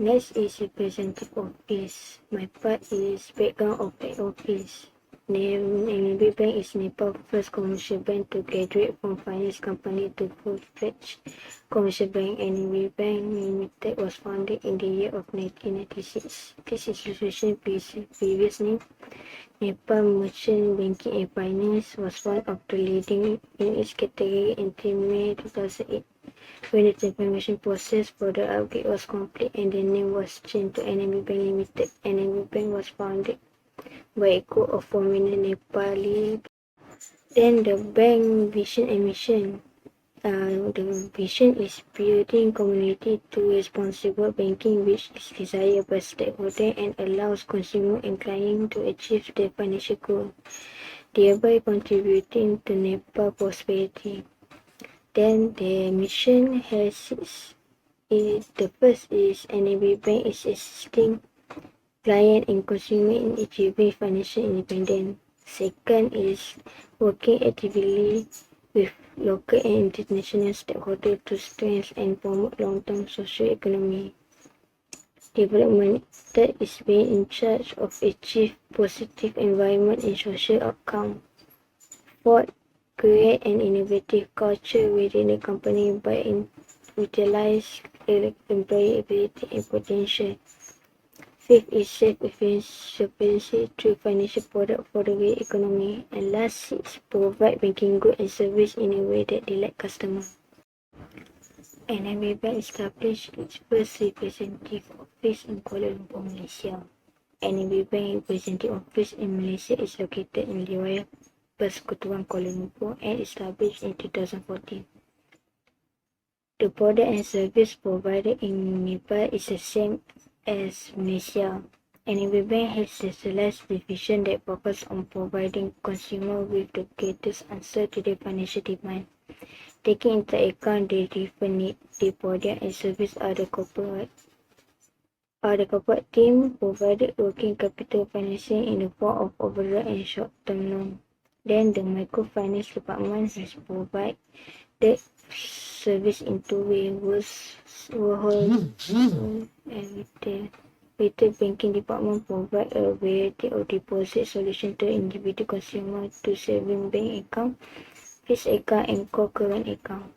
Next is representative office. My part is background of the office. NAB Bank is Nepal's first commercial bank to graduate from finance company to full-fledged commercial bank. NAB Bank Limited was founded in the year of 1996. This institution, previously Nepal Merchant Banking and Finance, was one of the leading in its category until May 2008. When the transformation process for the upgrade was complete and the name was changed to NAB Bank Limited. NAB Bank was founded by a group of prominent Nepali. Then the bank vision and mission. The vision is building community to responsible banking, which is desired by stakeholders and allows consumers and clients to achieve their financial goals, thereby contributing to Nepal prosperity. Then the mission the first is NAB Bank is assisting client and consumer in achieving financial independence. Second is working actively with local and international stakeholders to strengthen and promote long-term socio-economic development. Third is being in charge of achieve positive environment and social outcome. Fourth, create an innovative culture within the company by utilize employee ability and potential. Fifth is self-sufficiency through financial product for the real economy. And last is provide banking goods and service in a way that delight customers. NAB Bank established its first representative office in Kuala Lumpur, Malaysia. NAB Bank representative office in Malaysia is located in Liwaya Persekutuan Kuala Lumpur and established in 2014. The product and service provided in Nepal is the same as Malaysia. NAB Bank has a specialized division that focuses on providing consumers with the greatest answer to their financial demand. Taking into account the different needs, the product and service are the corporate team provided working capital financing in the form of overdraft and short-term loan. Then the microfinance department has provided service in two ways: wholesale and retail. Retail banking department provide a variety of deposit solutions to individual consumers to saving bank account, fixed account and call current account.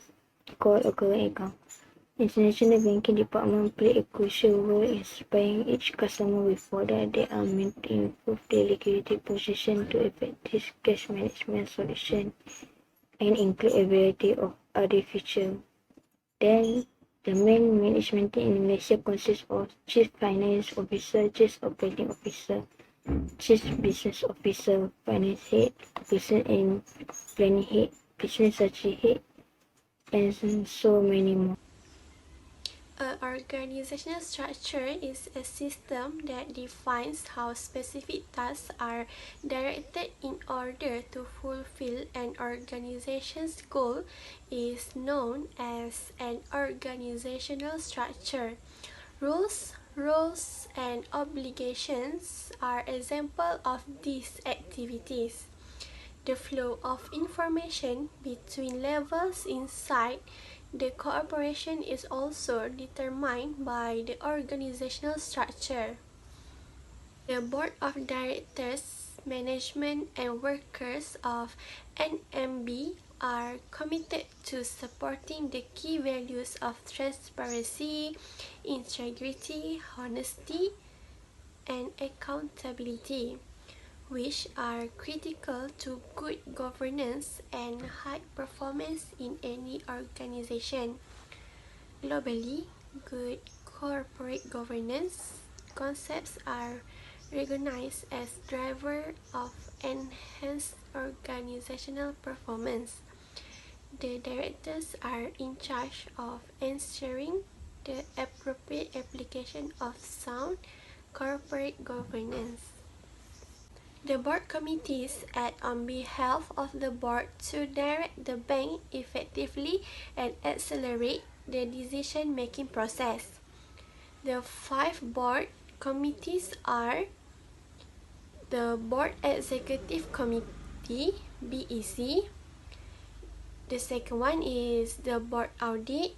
International banking department play a crucial role in supplying each customer with products that are meant to improve their liquidity position to effective cash management solution and include a variety of other features. Then the main management team in Malaysia consists of Chief Finance Officer, Chief Operating Officer, Chief Business Officer, Finance Head, Business and Planning Head, Business Strategy Head, and so many more. An organizational structure is a system that defines how specific tasks are directed in order to fulfill an organization's goal is known as an organizational structure. Rules, roles, and obligations are examples of these activities. The flow of information between levels inside the corporation is also determined by the organizational structure. The board of directors, management, and workers of NMB are committed to supporting the key values of transparency, integrity, honesty, and accountability, which are critical to good governance and high performance in any organization. Globally, good corporate governance concepts are recognized as drivers of enhanced organizational performance. The directors are in charge of ensuring the appropriate application of sound corporate governance. The board committees act on behalf of the board to direct the bank effectively and accelerate the decision-making process. The 5 board committees are the Board Executive Committee, BEC. The second one is the Board Audit.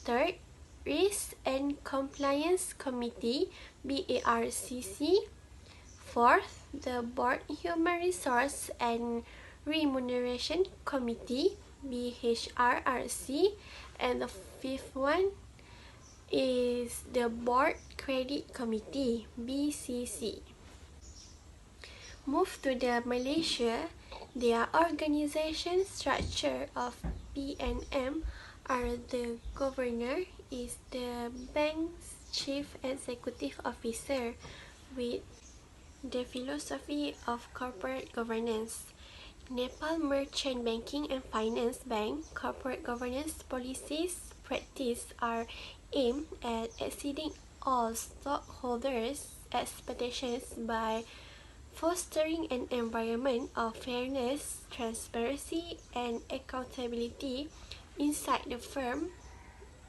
Third, Risk and Compliance Committee (BARCC). Fourth, the Board Human Resource and Remuneration Committee (BHRRC). And the fifth one is the Board Credit Committee (BCC). Move to the Malaysia, their organization structure of PNM are the governor is the bank's chief executive officer with the philosophy of corporate governance. Nepal Merchant Banking and Finance Bank corporate governance policies practice are aimed at exceeding all stockholders' expectations by fostering an environment of fairness, transparency, and accountability inside the firm.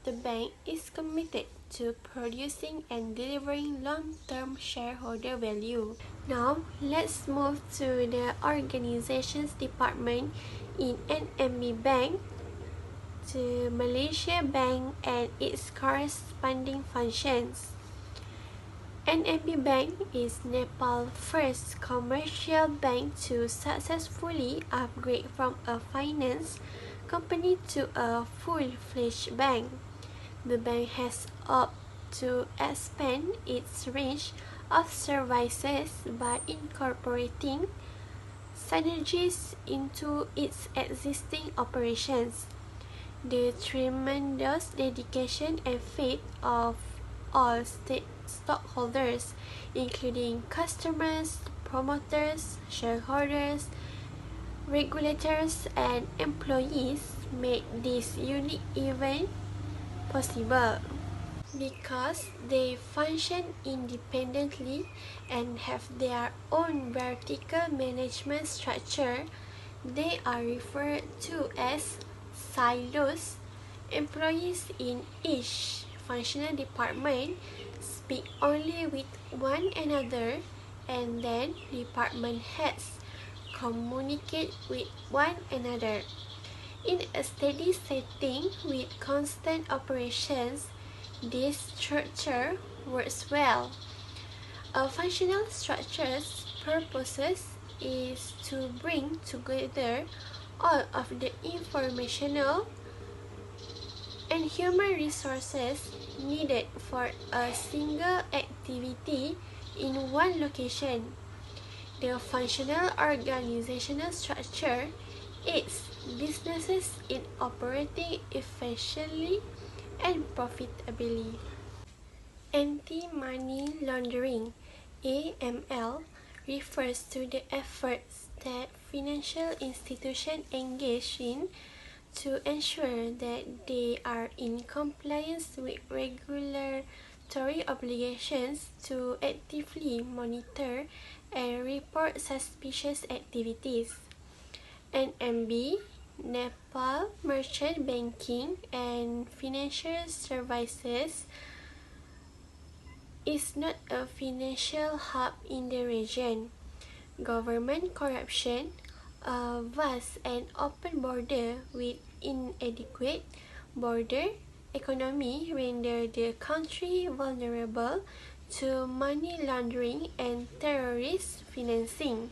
The bank is committed to producing and delivering long-term shareholder value. Now, let's move to the organizations department in NMB Bank, to Malaysia Bank and its corresponding functions. NMB Bank is Nepal's first commercial bank to successfully upgrade from a finance company to a full-fledged bank. The bank has opted to expand its range of services by incorporating synergies into its existing operations. The tremendous dedication and faith of all stockholders, including customers, promoters, shareholders, regulators, and employees, made this unique event possible. Because they function independently and have their own vertical management structure, they are referred to as silos. Employees in each functional department speak only with one another, and then department heads communicate with one another. In a steady setting with constant operations, this structure works well. A functional structure's purpose is to bring together all of the informational and human resources needed for a single activity in one location. The functional organizational structure aids businesses in operating efficiently and profitably. Anti-money laundering (AML) refers to the efforts that financial institutions engage in to ensure that they are in compliance with regulatory obligations to actively monitor and report suspicious activities. NMB, Nepal Merchant Banking and Financial Services, is not a financial hub in the region. Government corruption, a vast and open border with inadequate border economy render the country vulnerable to money laundering and terrorist financing.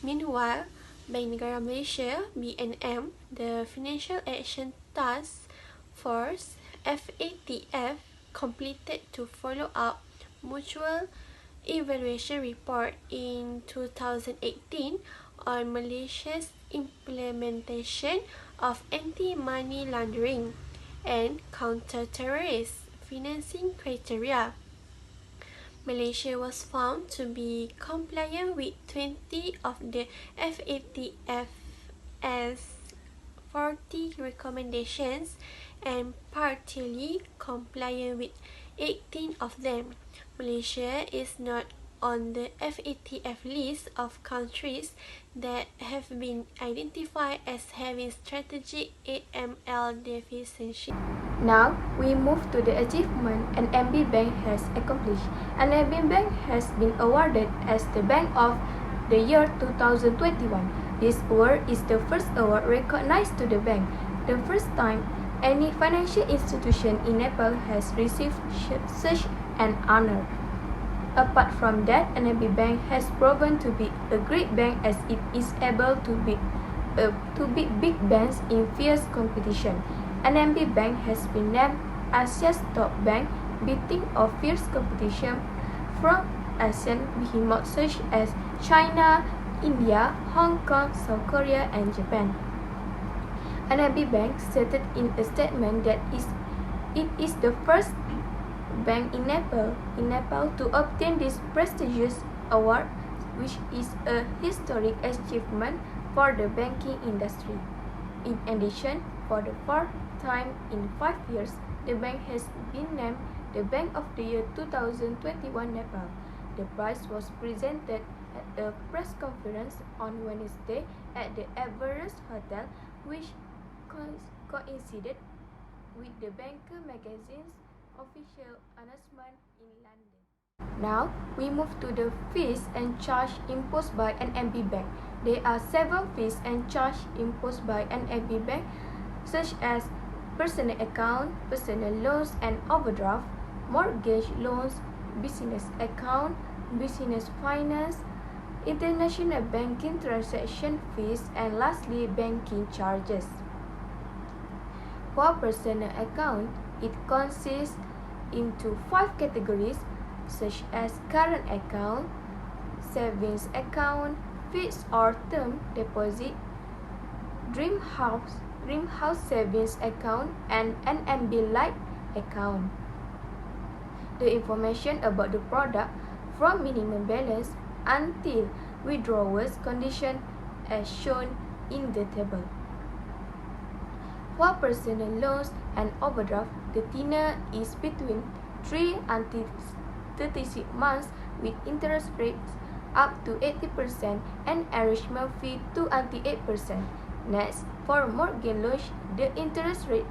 Meanwhile, Bank Negara Malaysia (BNM), the Financial Action Task Force (FATF), completed to follow up mutual evaluation report in 2018 on Malaysia's implementation of anti-money laundering and counter-terrorist financing criteria. Malaysia was found to be compliant with 20 of the FATF's 40 recommendations and partly compliant with 18 of them. Malaysia is not on the FATF list of countries that have been identified as having strategic AML deficiency. Now, we move to the achievement NMB Bank has accomplished. NMB Bank has been awarded as the Bank of the Year 2021. This award is the first award recognized to the bank. The first time Any financial institution in Nepal has received such an honor. Apart from that, NMB Bank has proven to be a great bank as it is able to beat big banks in fierce competition. NMB Bank has been named Asia's top bank, beating off fierce competition from Asian behemoths such as China, India, Hong Kong, South Korea, and Japan. NMB Bank stated in a statement that it is the first bank in Nepal to obtain this prestigious award, which is a historic achievement for the banking industry. In addition, for the fourth time in 5 years, the bank has been named the Bank of the Year 2021 Nepal. The prize was presented at a press conference on Wednesday at the Everest Hotel, which coincided with the Banker magazine's official announcement in London. Now, we move to the fees and charges imposed by NMB Bank. There are several fees and charges imposed by NMB Bank, such as personal account, personal loans and overdraft, mortgage loans, business account, business finance, international banking transaction fees, and lastly, banking charges. For personal account, it consists into 5 categories such as current account, savings account, fixed or term deposit, dream house savings account, and NMB Lite account. The information about the product from minimum balance until withdrawals condition as shown in the table. For personal loans and overdraft, the tenor is between 3 until 36 months with interest rates up to 80% and arrangement fee 2 until 8%. Next, for mortgage loans, the interest rate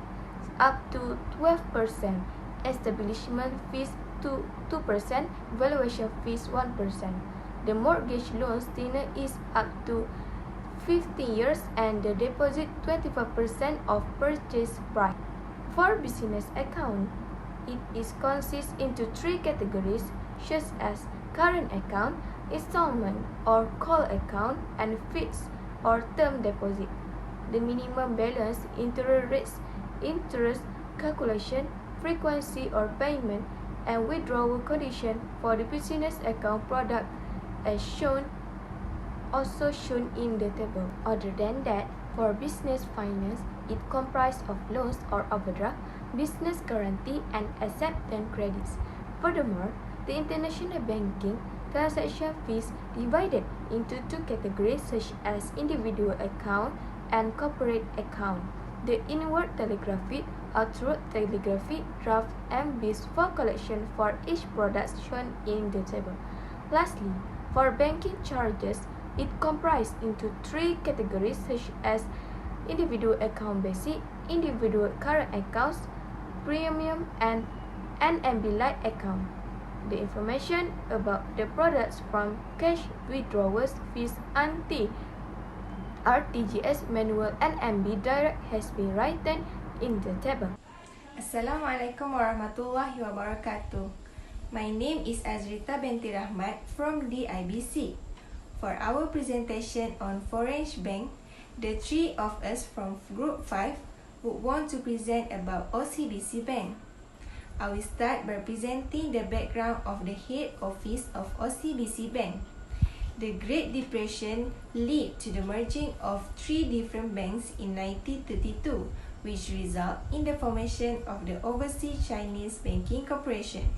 up to 12%, establishment fees 2%, valuation fees 1%. The mortgage loans tenor is up to 15 years and the deposit 25% of purchase price. For business account, it is consists into 3 categories such as current account, installment or call account, and fixed or term deposit. The minimum balance, interest rates, interest calculation, frequency or payment, and withdrawal condition for the business account product as also shown in the table. Other than that, for business finance, it comprises of loans or overdraft, business guarantee, and acceptance credits. Furthermore, the international banking transaction fees divided into 2 categories such as individual account and corporate account. The inward telegraphy, outward telegraphy, draft, and bills for collection for each product shown in the table. Lastly, for banking charges, it comprises into 3 categories such as individual account basic, individual current accounts, premium, and NMB Lite account. The information about the products from cash withdrawals fees until RTGS manual NMB direct has been written in the table. Assalamualaikum warahmatullahi wabarakatuh. My name is Azrita binti Rahmat from DIB6. For our presentation on Foreign Bank, the 3 of us from Group 5 would want to present about OCBC Bank. I will start by presenting the background of the head office of OCBC Bank. The Great Depression led to the merging of 3 different banks in 1932, which resulted in the formation of the Overseas Chinese Banking Corporation.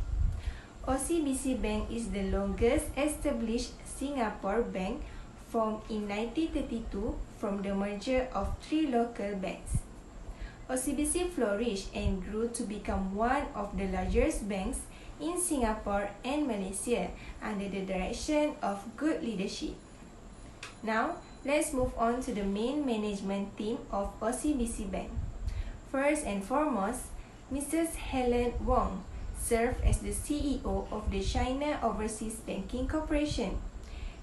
OCBC Bank is the longest established Singapore bank formed in 1932 from the merger of 3 local banks. OCBC flourished and grew to become one of the largest banks in Singapore and Malaysia under the direction of good leadership. Now, let's move on to the main management team of OCBC Bank. First and foremost, Mrs. Helen Wong served as the CEO of the China Overseas Banking Corporation.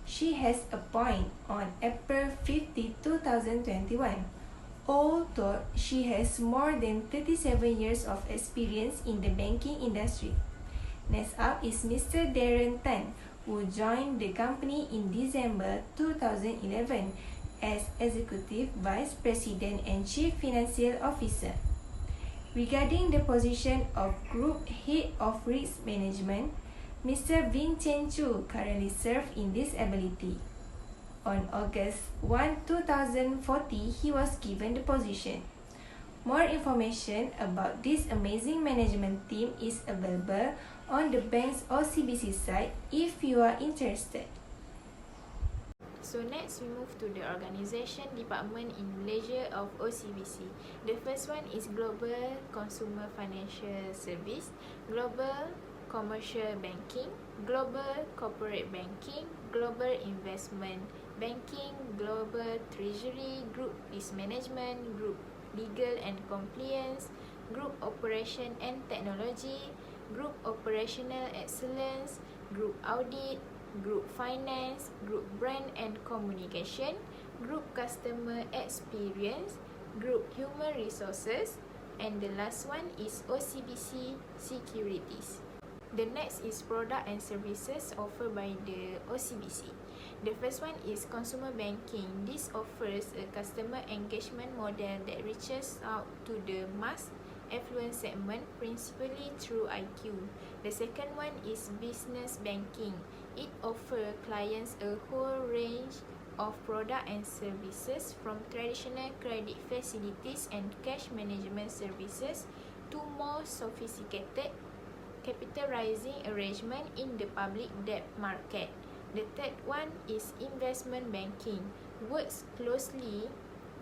She has appointed on April 15, 2021. All told, she has more than 37 years of experience in the banking industry. Next up is Mr. Darren Tan, who joined the company in December 2011 as Executive Vice President and Chief Financial Officer. Regarding the position of Group Head of Risk Management, Mr. Vin Chen Chu currently serves in this ability. On August 1, 2040, he was given the position. More information about this amazing management team is available on the bank's OCBC site if you are interested. So next we move to the organisation department in Malaysia of OCBC. The first one is Global Consumer Financial Service, Global Commercial Banking, Global Corporate Banking, Global Investment Banking, Global Treasury, Group Risk Management, Group Legal and Compliance, Group Operation and Technology, Group Operational Excellence, Group Audit, Group Finance, Group Brand and Communication, Group Customer Experience, Group Human Resources, and the last one is OCBC Securities. The next is product and services offered by the OCBC. The first one is consumer banking. This offers a customer engagement model that reaches out to the mass affluent segment principally through IQ. The second one is business banking. It offers clients a whole range of product and services from traditional credit facilities and cash management services to more sophisticated capital raising arrangement in the public debt market. The third one is investment banking. Works closely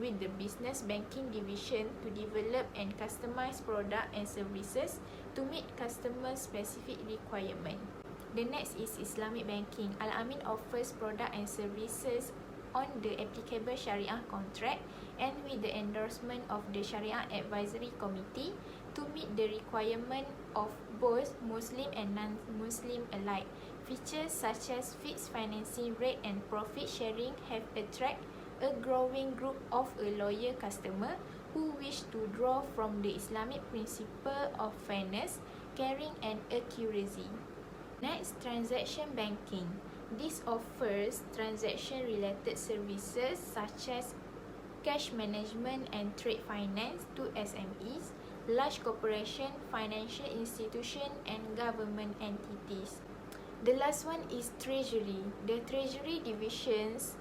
with the business banking division to develop and customize product and services to meet customer specific requirement. The next is Islamic banking. Al-Amin offers product and services on the applicable Sharia contract and with the endorsement of the Sharia Advisory Committee to meet the requirement of both Muslim and non-Muslim alike. Features such as fixed financing rate and profit sharing have attracted a growing group of a loyal customer who wish to draw from the Islamic principle of fairness, caring and accuracy. Next, transaction banking. This offers transaction-related services such as cash management and trade finance to SMEs, large corporation, financial institution and government entities. The last one is treasury. The treasury divisions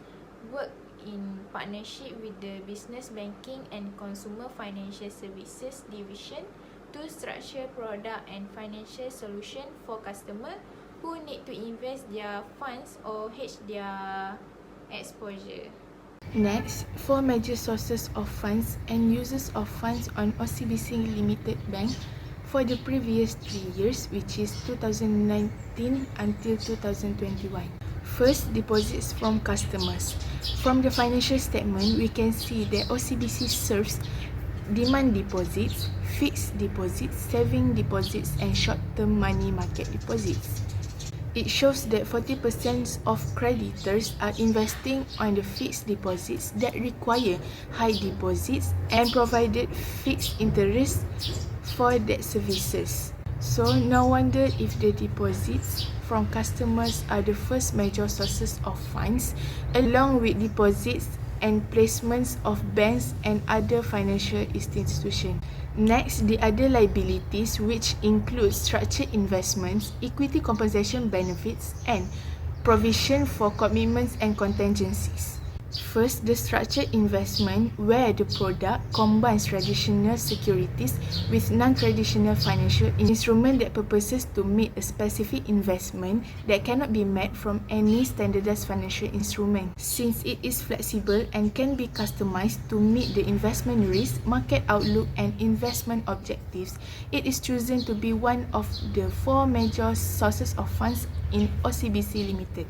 work in partnership with the business banking and consumer financial services division to structure product and financial solution for customers who need to invest their funds or hedge their exposure. Next, 4 major sources of funds and uses of funds on OCBC Limited Bank for the previous 3 years, which is 2019 until 2021. First, deposits from customers. From the financial statement, we can see that OCBC serves demand deposits, fixed deposits, saving deposits, and short-term money market deposits. It shows that 40% of creditors are investing on the fixed deposits that require high deposits and provided fixed interest for debt services. So, no wonder if the deposits from customers are the first major sources of funds, along with deposits and placements of banks and other financial institutions. Next, the other liabilities, which include structured investments, equity compensation benefits, and provision for commitments and contingencies. First, the structured investment, where the product combines traditional securities with non-traditional financial instruments that purposes to meet a specific investment that cannot be met from any standardized financial instrument. Since it is flexible and can be customized to meet the investment risk, market outlook, and investment objectives, it is chosen to be one of the 4 major sources of funds in OCBC Limited.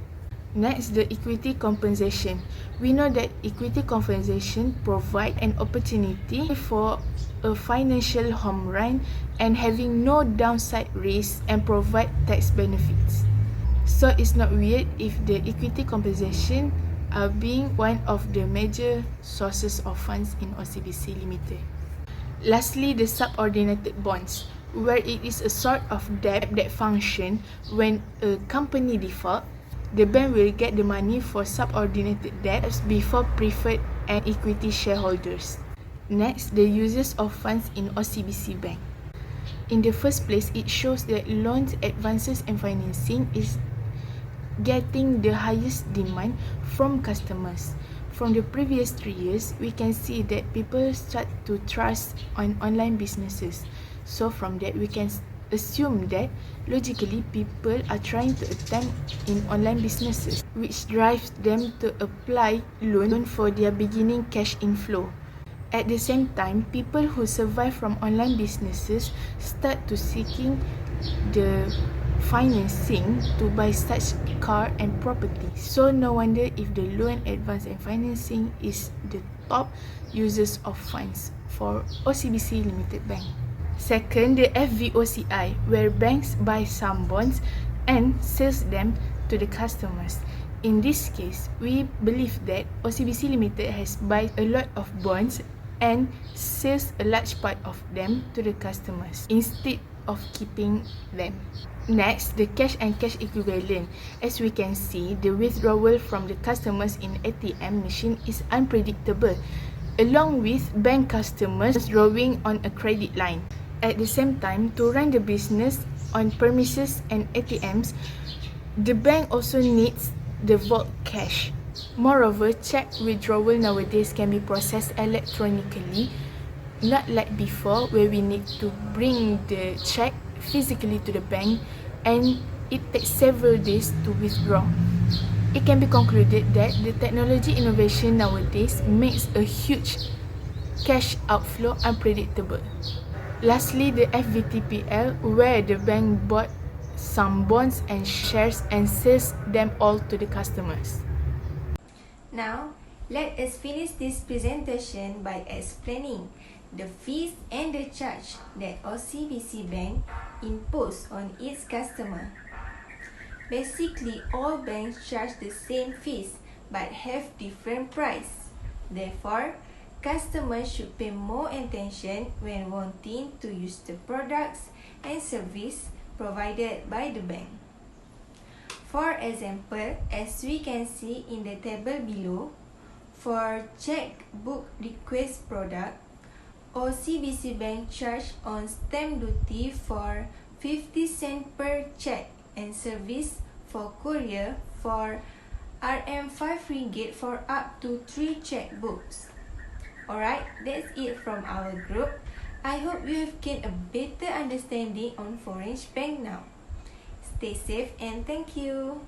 Next, the equity compensation. We know that equity compensation provides an opportunity for a financial home run and having no downside risk and provide tax benefits. So it's not weird if the equity compensation being one of the major sources of funds in OCBC Limited. Lastly, the subordinated bonds, where it is a sort of debt that function when a company default. The bank will get the money for subordinated debts before preferred and equity shareholders. Next, the uses of funds in OCBC Bank. In the first place, it shows that loans, advances and financing is getting the highest demand from customers. From the previous 3 years, we can see that people start to trust on online businesses. So from that, we can assume that logically people are trying to attempt in online businesses, which drives them to apply loan for their beginning cash inflow. At the same time, people who survive from online businesses start to seeking the financing to buy such car and property. So no wonder if the loan, advance and financing is the top users of funds for OCBC Limited Bank. Second, the FVOCI, where banks buy some bonds and sells them to the customers. In this case, we believe that OCBC Limited has buy a lot of bonds and sells a large part of them to the customers instead of keeping them. Next, the cash and cash equivalent. As we can see, the withdrawal from the customers in ATM machine is unpredictable, along with bank customers drawing on a credit line. At the same time, to run the business on premises and ATMs, the bank also needs the vault cash. Moreover, check withdrawal nowadays can be processed electronically, not like before where we need to bring the check physically to the bank and it takes several days to withdraw. It can be concluded that the technology innovation nowadays makes a huge cash outflow unpredictable. Lastly, the FVTPL, where the bank bought some bonds and shares and sells them all to the customers. Now, let us finish this presentation by explaining the fees and the charge that OCBC Bank impose on its customer. Basically, all banks charge the same fees but have different price. Therefore, customers should pay more attention when wanting to use the products and service provided by the bank. For example, as we can see in the table below, for checkbook request product, OCBC Bank charge on stamp duty for 50 cents per check and service for courier for RM5 ringgit for up to 3 checkbooks. Alright, that's it from our group. I hope you have gained a better understanding on foreign bank now. Stay safe and thank you.